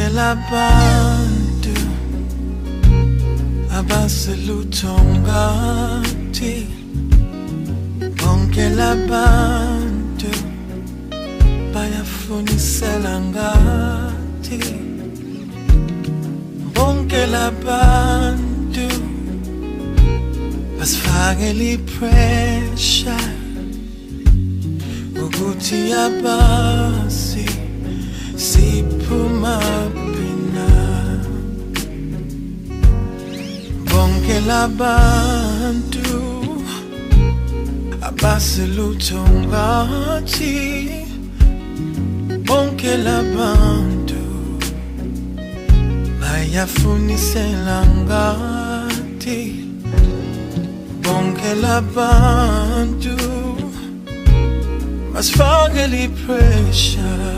bonke labantu abaselutho ngathi, bonke labantu bayafunisela ngathi, bonke labantu basifakela ipressure ukuthi abasi siphuma phina. Bonke labantu abaselutho ngathi, bonke labantu bayafunisela ngathi, bonke labantu basifakela ipressure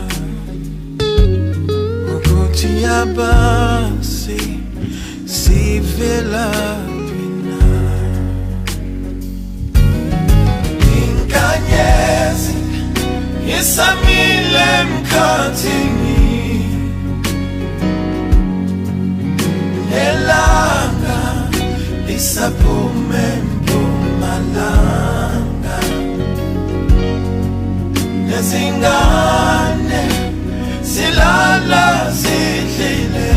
ukuthi abasi sivelaphi na. Inkanyezi isamile emkhathini, nelanga lisaphume empumalanga, nezingane zilala zidlile,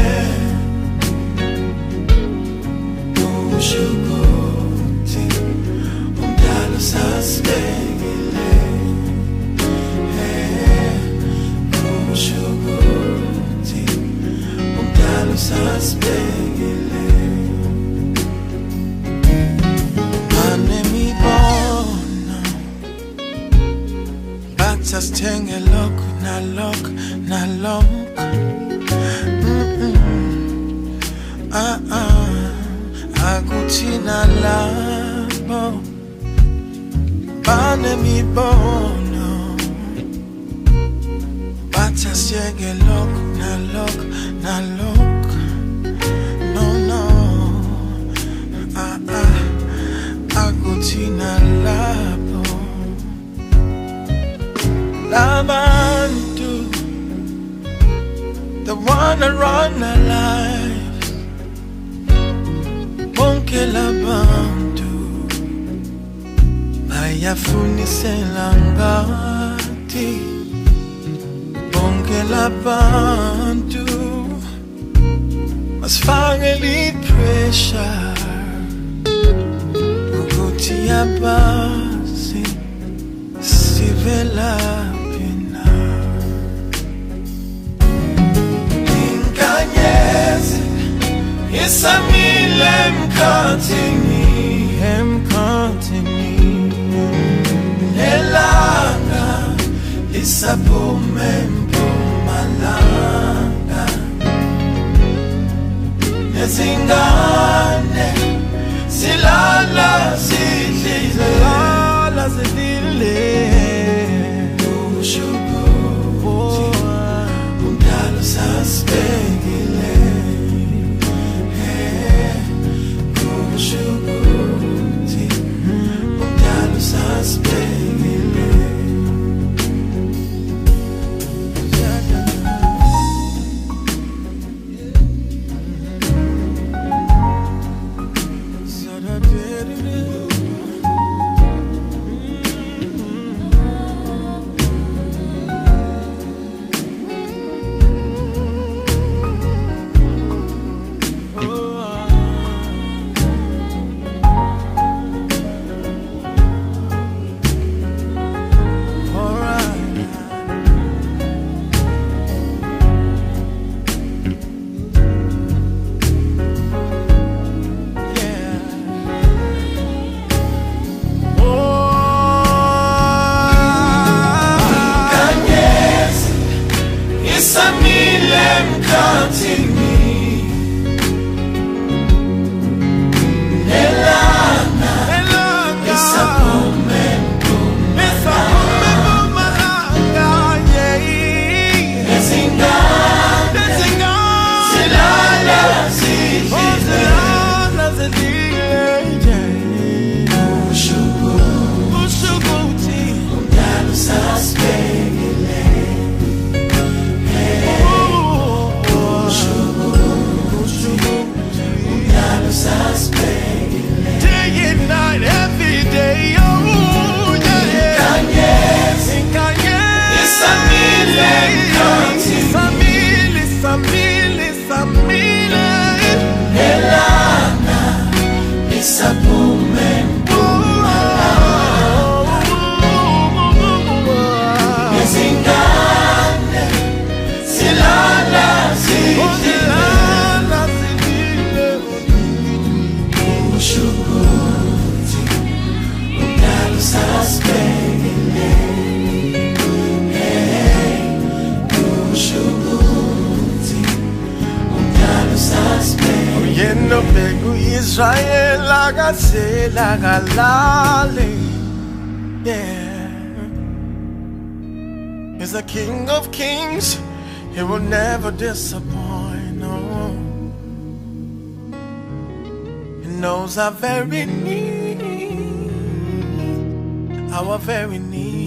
kusho ukuthi umdalo sasibekile, kusho ukuthi umdalo sasibekile. Banemibono bathi asithenge lokhu nalokhu nalokhu, akuthina labo banemibono bathi asiyeke lokhu nalokhu nalokhu, no no, akuthina labo. Labantu that wanna run our lives, bonke labantu bayafunisela ngathi, bonke labantu basifakela ipressure ukuthi abasi sivelaphi na. Inkanyezi isamile emkhathini, nelanga lisaphume empumalanga, nezingane zilala zidlile, kusho ukuthi umdalo sasibekile, kusho ukuthi umdalo sasibekile. Mbegu Israel akazela kalali. Yeah. He's the King of Kings. He will never disappoint. No. He knows our very need. Our very need.